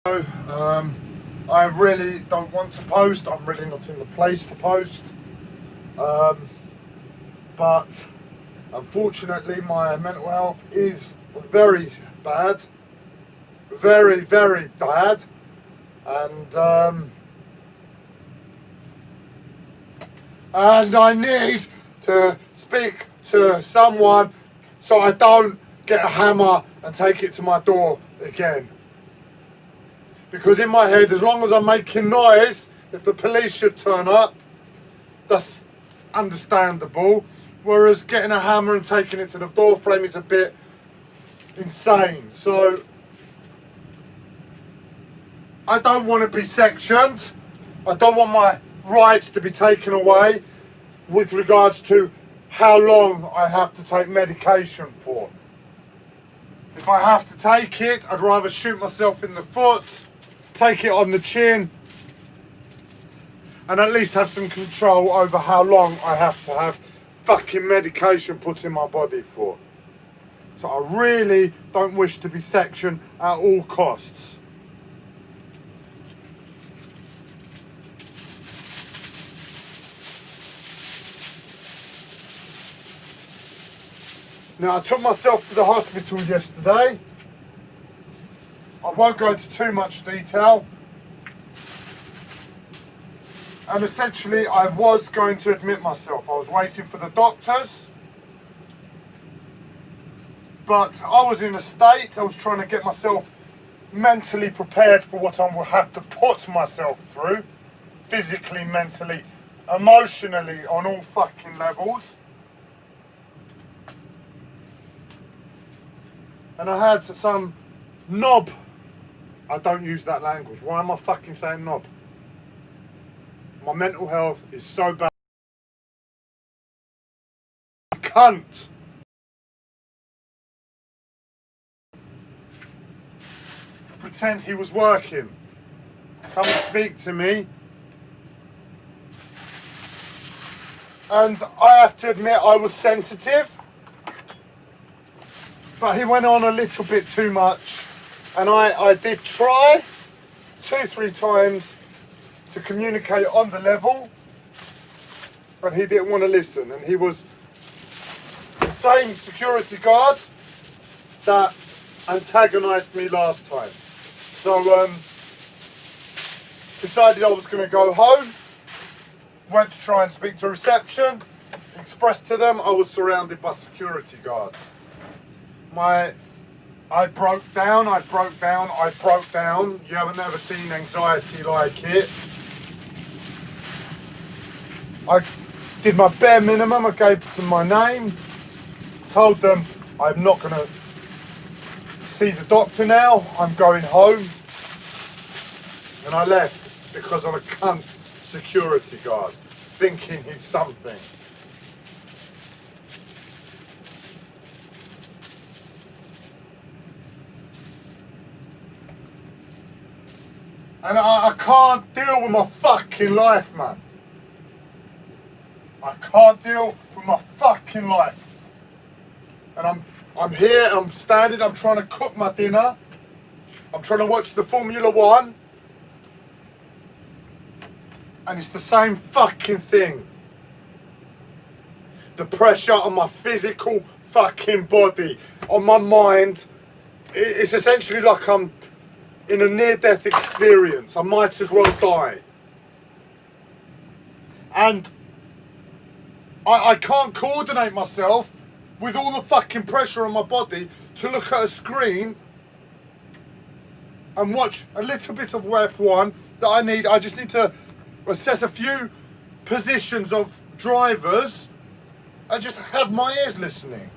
I really don't want to post. I'm really not in the place to post. But unfortunately, my mental health is very bad. Very, very bad. And I need to speak to someone so I don't get a hammer and take it to my door again. Because in my head, as long as I'm making noise, if the police should turn up, that's understandable. Whereas getting a hammer and taking it to the door frame is a bit insane. So I don't want to be sectioned. I don't want my rights to be taken away with regards to how long I have to take medication for. If I have to take it, I'd rather shoot myself in the foot, take it on the chin, and at least have some control over how long I have to have fucking medication put in my body for. So I really don't wish to be sectioned at all costs. Now, I took myself to the hospital yesterday. I won't go into too much detail. And essentially, I was going to admit myself. I was waiting for the doctors. But I was in a state, I was trying to get myself mentally prepared for what I will have to put myself through. Physically, mentally, emotionally, on all fucking levels. And I had some knob. I don't use that language. Why am I fucking saying knob? My mental health is so bad. Cunt. Pretend he was working. Come and speak to me. And I have to admit I was sensitive. But he went on a little bit too much, and I did try 2-3 times to communicate on the level, but he didn't want to listen, and he was the same security guard that antagonised me last time. So decided I was going to go home, went to try and speak to reception, expressed to them I was surrounded by security guards. I broke down. You haven't ever seen anxiety like it. I did my bare minimum. I gave them my name. Told them I'm not going to see the doctor now. I'm going home. And I left because of a cunt security guard, thinking he's something. And I can't deal with my fucking life, man. I can't deal with my fucking life. And I'm here, I'm standing, I'm trying to cook my dinner. I'm trying to watch the Formula One. And it's the same fucking thing. The pressure on my physical fucking body, on my mind. It's essentially like I'm in a near-death experience. I might as well die. And I can't coordinate myself with all the fucking pressure on my body to look at a screen and watch a little bit of F1 that I need. I just need to assess a few positions of drivers and just have my ears listening.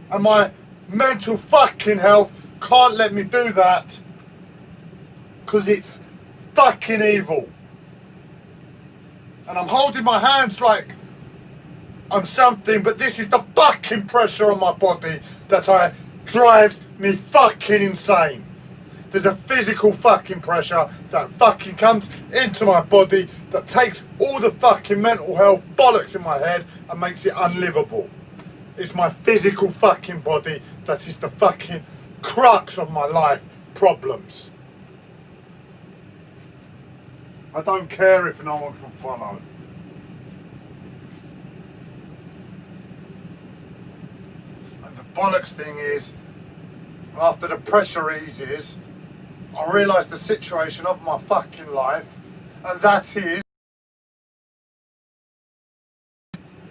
And my mental fucking health can't let me do that. Because it's fucking evil. And I'm holding my hands like I'm something, but this is the fucking pressure on my body that drives me fucking insane. There's a physical fucking pressure that fucking comes into my body that takes all the fucking mental health bollocks in my head and makes it unlivable. It's my physical fucking body that is the fucking crux of my life problems. I don't care if no one can follow. And the bollocks thing is, after the pressure eases, I realise the situation of my fucking life, and that is,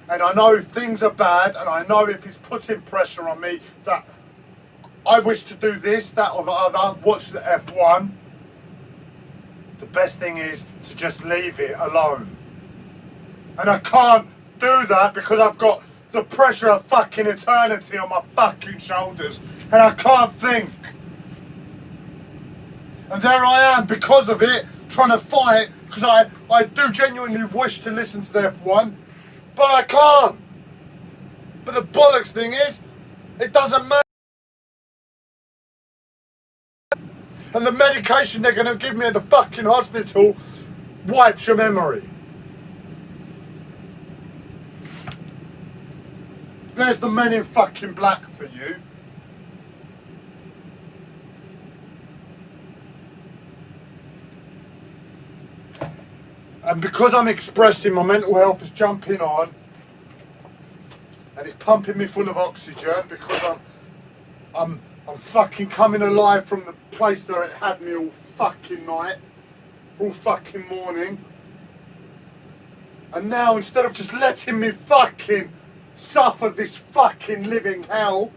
and I know if things are bad, and I know if it's putting pressure on me, that I wish to do this, that or the other, watch the F1, the best thing is to just leave it alone. And I can't do that because I've got the pressure of fucking eternity on my fucking shoulders, and I can't think. And there I am, because of it, trying to fight, because I do genuinely wish to listen to the F1, but I can't. But the bollocks thing is, it doesn't matter. And the medication they're going to give me at the fucking hospital wipes your memory. There's the Men in fucking Black for you. And because I'm expressing, my mental health is jumping on, and it's pumping me full of oxygen because I'm fucking coming alive from the place that it had me all fucking night, all fucking morning. And now, instead of just letting me fucking suffer this fucking living hell,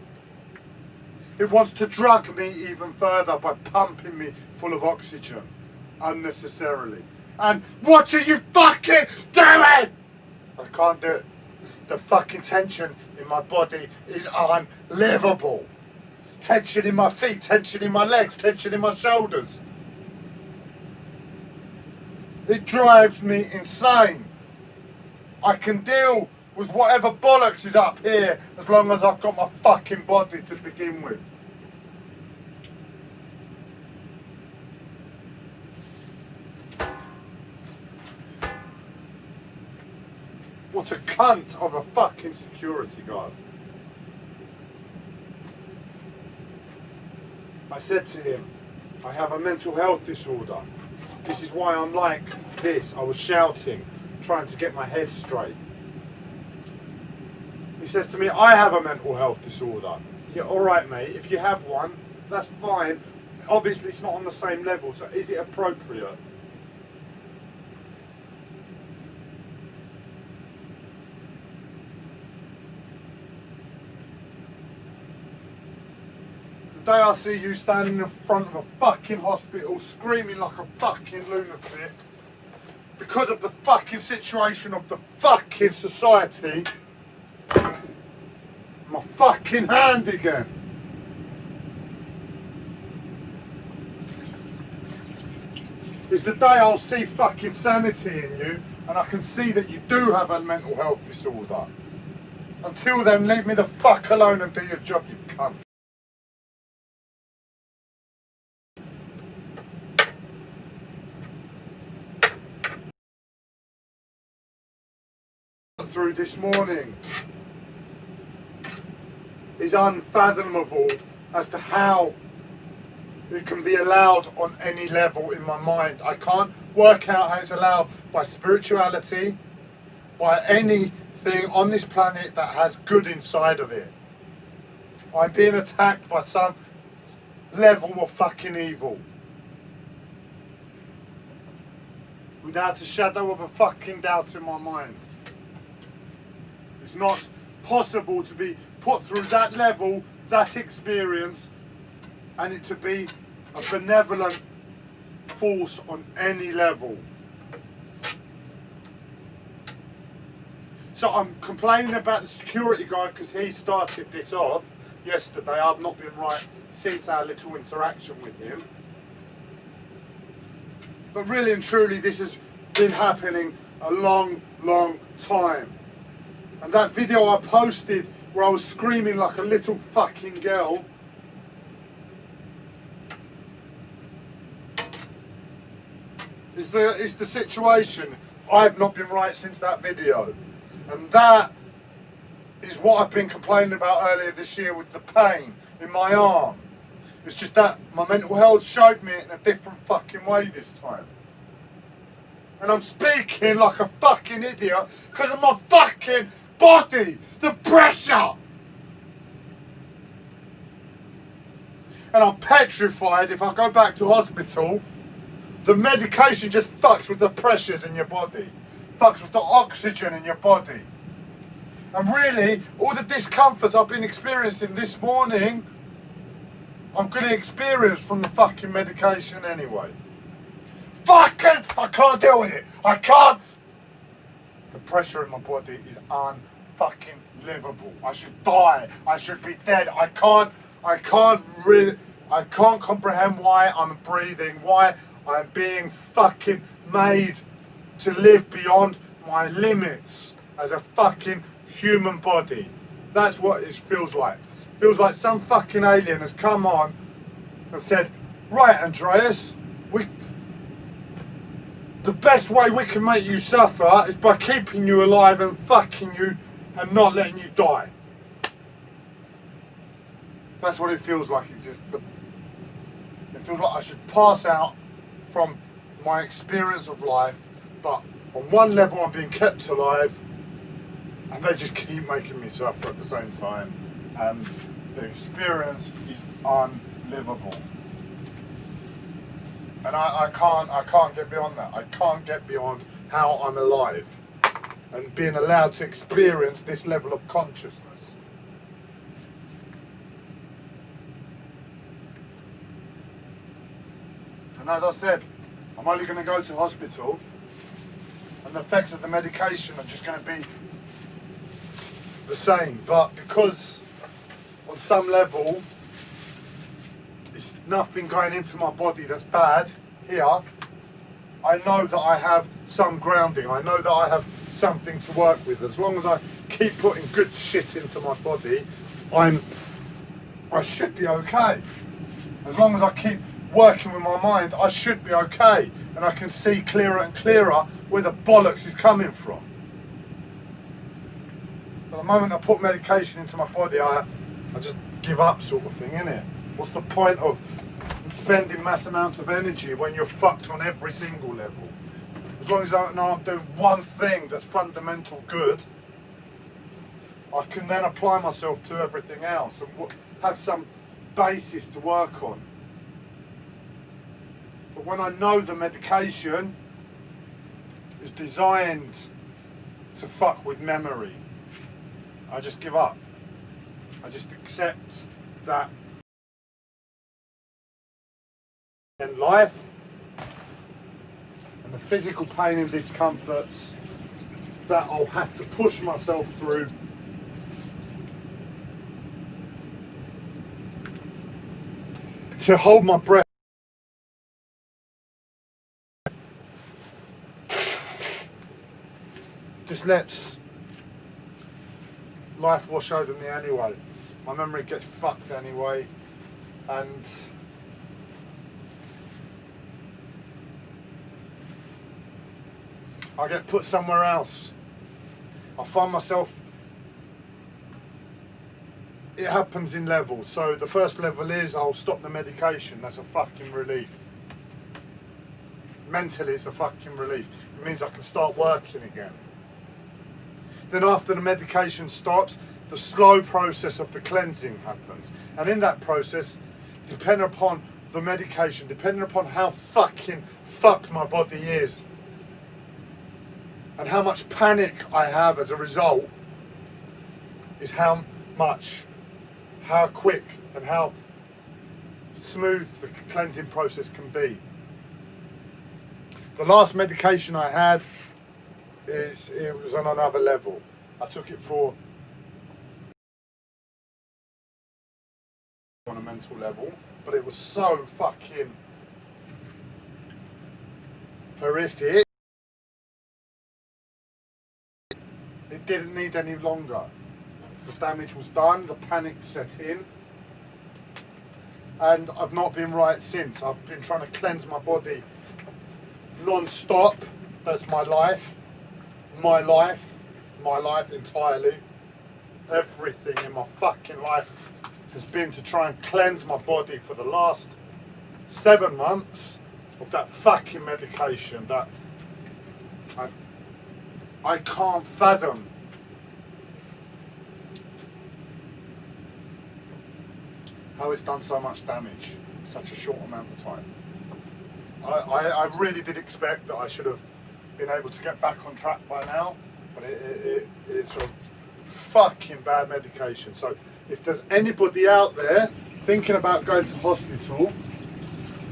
it wants to drug me even further by pumping me full of oxygen unnecessarily. And what are you fucking doing? I can't do it. The fucking tension in my body is unlivable. Tension in my feet, tension in my legs, tension in my shoulders. It drives me insane. I can deal with whatever bollocks is up here as long as I've got my fucking body to begin with. What a cunt of a fucking security guard. I said to him, I have a mental health disorder. This is why I'm like this. I was shouting, trying to get my head straight. He says to me, I have a mental health disorder. Yeah, alright mate, if you have one, that's fine. Obviously it's not on the same level, so is it appropriate? The day I see you standing in front of a fucking hospital screaming like a fucking lunatic because of the fucking situation of the fucking society, my fucking hand again. Is the day I'll see fucking sanity in you and I can see that you do have a mental health disorder. Until then, leave me the fuck alone and do your job, you cunt. Through this morning is unfathomable as to how it can be allowed on any level in my mind. I can't work out how it's allowed by spirituality, by anything on this planet that has good inside of it. I'm being attacked by some level of fucking evil. Without a shadow of a fucking doubt in my mind. It's not possible to be put through that level, that experience, and it to be a benevolent force on any level. So I'm complaining about the security guard because he started this off yesterday. I've not been right since our little interaction with him. But really and truly, this has been happening a long, long time. And that video I posted where I was screaming like a little fucking girl is the situation. I've not been right since that video. And that is what I've been complaining about earlier this year with the pain in my arm. It's just that my mental health showed me it in a different fucking way this time. And I'm speaking like a fucking idiot because of my fucking body. The pressure. And I'm petrified if I go back to hospital, the medication just fucks with the pressures in your body. Fucks with the oxygen in your body. And really, all the discomforts I've been experiencing this morning, I'm going to experience from the fucking medication anyway. Fucking, I can't deal with it. I can't. The pressure in my body is unfucking livable. I should die. I should be dead. I can't comprehend why I'm breathing, why I'm being fucking made to live beyond my limits as a fucking human body. That's what it feels like. It feels like some fucking alien has come on and said, right, Andreas, the best way we can make you suffer is by keeping you alive and fucking you and not letting you die. That's what it feels like. It feels like I should pass out from my experience of life, but on one level I'm being kept alive and they just keep making me suffer at the same time, and the experience is unlivable. And I can't get beyond that. I can't get beyond how I'm alive and being allowed to experience this level of consciousness. And as I said, I'm only going to go to hospital and the effects of the medication are just going to be the same. But because on some level it's nothing going into my body that's bad here, I know that I have some grounding. I know that I have something to work with. As long as I keep putting good shit into my body, I should be okay. As long as I keep working with my mind, I should be okay. And I can see clearer and clearer where the bollocks is coming from. But the moment I put medication into my body, I just give up, sort of thing, innit? What's the point of spending mass amounts of energy when you're fucked on every single level? As long as I know I'm doing one thing that's fundamental good, I can then apply myself to everything else and have some basis to work on. But when I know the medication is designed to fuck with memory, I just give up. I just accept that in life and the physical pain and discomforts that I'll have to push myself through to hold my breath. Just lets life wash over me anyway. My memory gets fucked anyway, and I get put somewhere else. I find myself, it happens in levels. So the first level is I'll stop the medication. That's a fucking relief. Mentally, it's a fucking relief. It means I can start working again. Then after the medication stops, the slow process of the cleansing happens. And in that process, depending upon the medication, depending upon how fucking fucked my body is, and how much panic I have as a result, is how quick and how smooth the cleansing process can be. The last medication I had, it was on another level. I took it for on a mental level, but it was so fucking horrific. It didn't need any longer. The damage was done, the panic set in, and I've not been right since. I've been trying to cleanse my body non-stop. That's my life. My life entirely. Everything in my fucking life has been to try and cleanse my body for the last 7 months of that fucking medication, that I can't fathom how it's done so much damage in such a short amount of time. I really did expect that I should have been able to get back on track by now, but it's a fucking bad medication. So if there's anybody out there thinking about going to hospital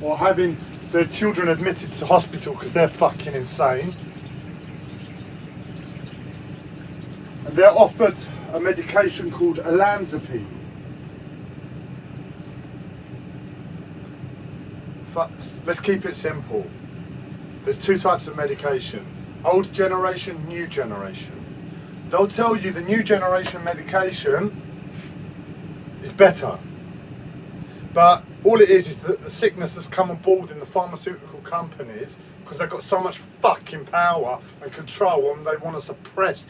or having their children admitted to hospital because they're fucking insane, and they're offered a medication called olanzapine. Let's keep it simple. There's two types of medication: old generation, new generation. They'll tell you the new generation medication is better, but all it is that the sickness that's come on board in the pharmaceutical companies, because they've got so much fucking power and control, and they want to suppress.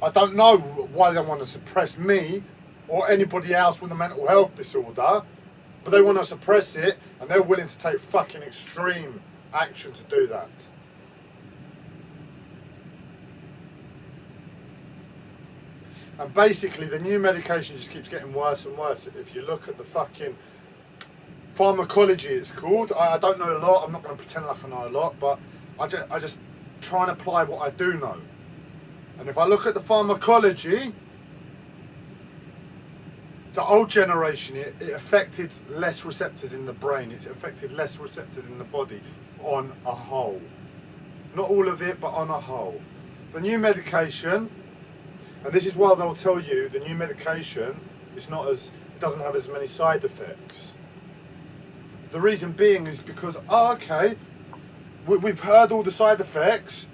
I don't know why they want to suppress me or anybody else with a mental health disorder, but they want to suppress it, and they're willing to take fucking extreme action to do that. And basically the new medication just keeps getting worse and worse. If you look at the fucking pharmacology, it's called. I don't know a lot, I'm not going to pretend like I know a lot, but I just try and apply what I do know. And if I look at the pharmacology, the old generation, it affected less receptors in the brain, it affected less receptors in the body on a whole. Not all of it, but on a whole. The new medication, and this is why they'll tell you the new medication is not as, it doesn't have as many side effects. The reason being is because, okay, we've heard all the side effects,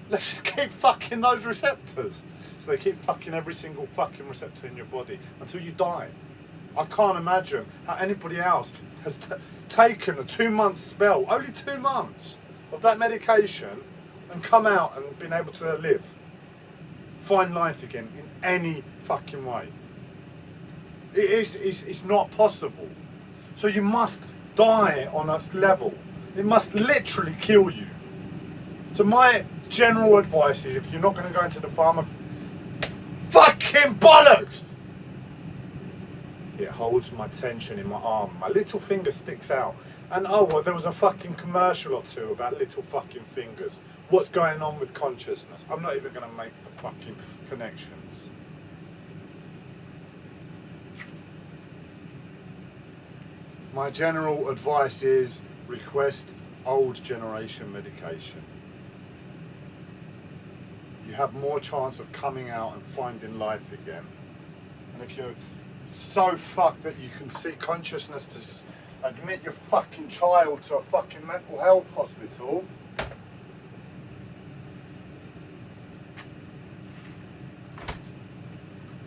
let's just keep fucking those receptors. So they keep fucking every single fucking receptor in your body until you die. I can't imagine how anybody else has taken a 2-month spell, only 2 months, of that medication and come out and been able to live, find life again in any fucking way. It's not possible. So you must die on a level. It must literally kill you. So my general advice is, if you're not going to go into the fucking bollocks! It holds my tension in my arm. My little finger sticks out. And oh, well, there was a fucking commercial or two about little fucking fingers. What's going on with consciousness? I'm not even going to make the fucking connections. My general advice is request old generation medication. You have more chance of coming out and finding life again. And if you're so fucked that you can see consciousness to admit your fucking child to a fucking mental health hospital,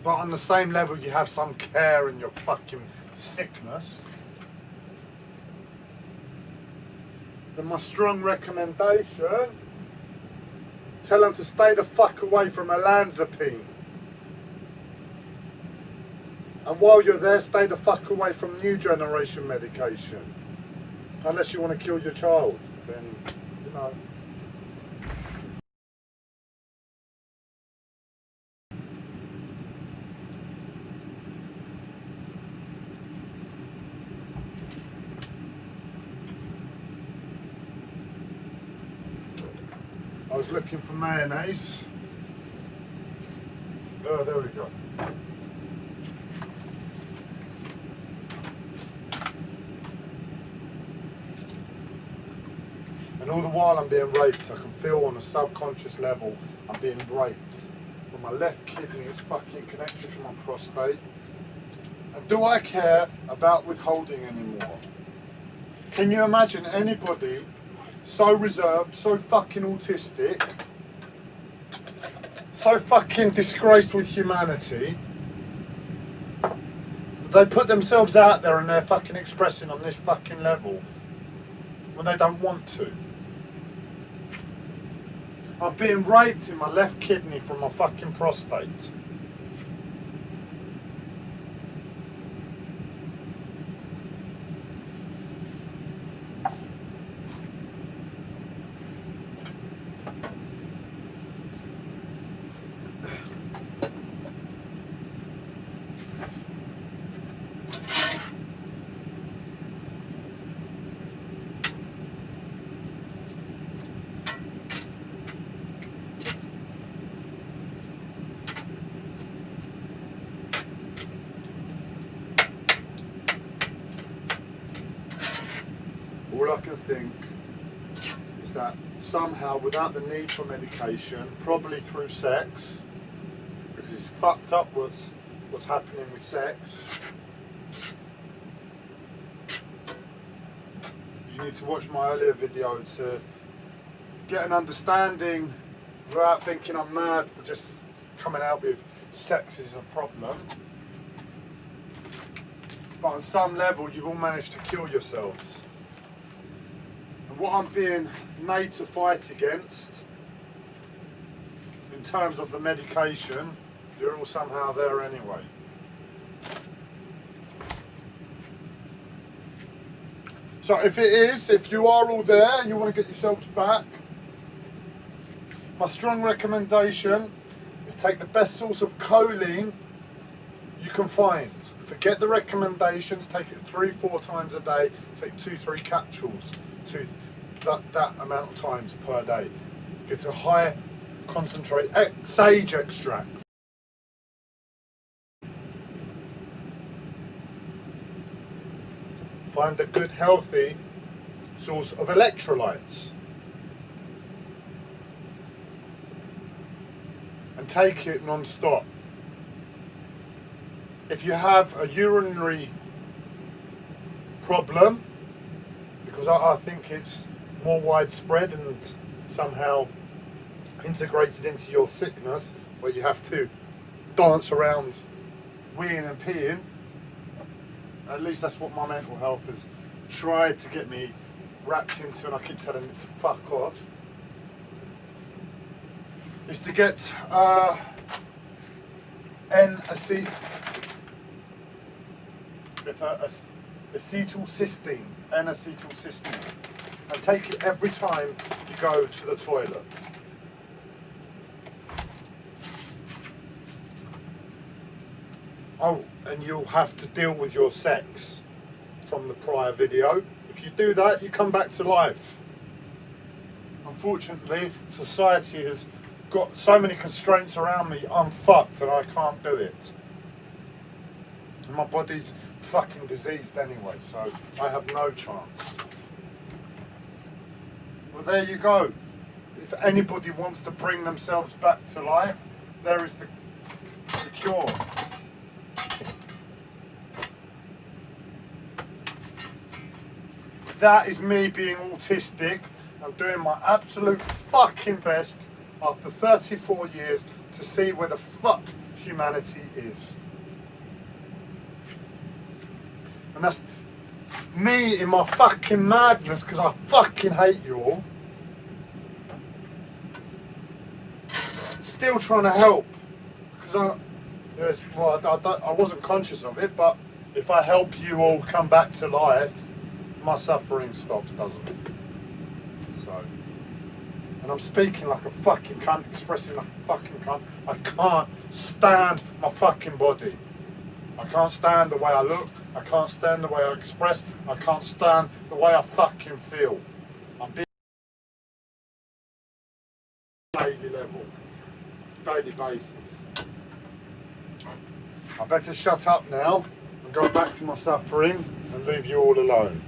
but on the same level you have some care in your fucking sickness, then my strong recommendation, tell them to stay the fuck away from olanzapine. And while you're there, stay the fuck away from new generation medication. Unless you want to kill your child, then, you know. I was looking for mayonnaise. Oh, there we go. And all the while I'm being raped, I can feel on a subconscious level I'm being raped. From my left kidney, it's fucking connected to my prostate. And do I care about withholding anymore? Can you imagine anybody so reserved, so fucking autistic, so fucking disgraced with humanity, they put themselves out there and they're fucking expressing on this fucking level when they don't want to? I'm being raped in my left kidney from my fucking prostate. think is that somehow, without the need for medication, probably through sex, because it's fucked up what's happening with sex. You need to watch my earlier video to get an understanding without thinking I'm mad for just coming out with sex is a problem. But on some level, you've all managed to kill yourselves. And what I'm being made to fight against, in terms of the medication, you're all somehow there anyway. So if you are all there and you want to get yourselves back, my strong recommendation is take the best source of choline you can find. Forget the recommendations, take it 3-4 times a day, take 2-3 capsules, that amount of times per day. Get a high concentrate sage extract. Find a good healthy source of electrolytes and take it non-stop. If you have a urinary problem, because I think it's more widespread and somehow integrated into your sickness, where you have to dance around weeing and peeing, at least that's what my mental health has tried to get me wrapped into, and I keep telling it to fuck off, is to get acetylcysteine, N-acetylcysteine, and take it every time you go to the toilet. Oh, and you'll have to deal with your sex from the prior video. If you do that, you come back to life. Unfortunately, society has got so many constraints around me, I'm fucked and I can't do it. And my body's fucking diseased anyway, so I have no chance. Well, there you go. If anybody wants to bring themselves back to life, there is the cure. That is me being autistic. I'm doing my absolute fucking best after 34 years to see where the fuck humanity is. And that's me in my fucking madness, because I fucking hate you all. Still trying to help. Because I wasn't conscious of it, but if I help you all come back to life, my suffering stops, doesn't it? So, and I'm speaking like a fucking cunt, expressing like a fucking cunt. I can't stand my fucking body. I can't stand the way I look. I can't stand the way I express. I can't stand the way I fucking feel. I'm being daily level, daily basis. I better shut up now and go back to my suffering and leave you all alone.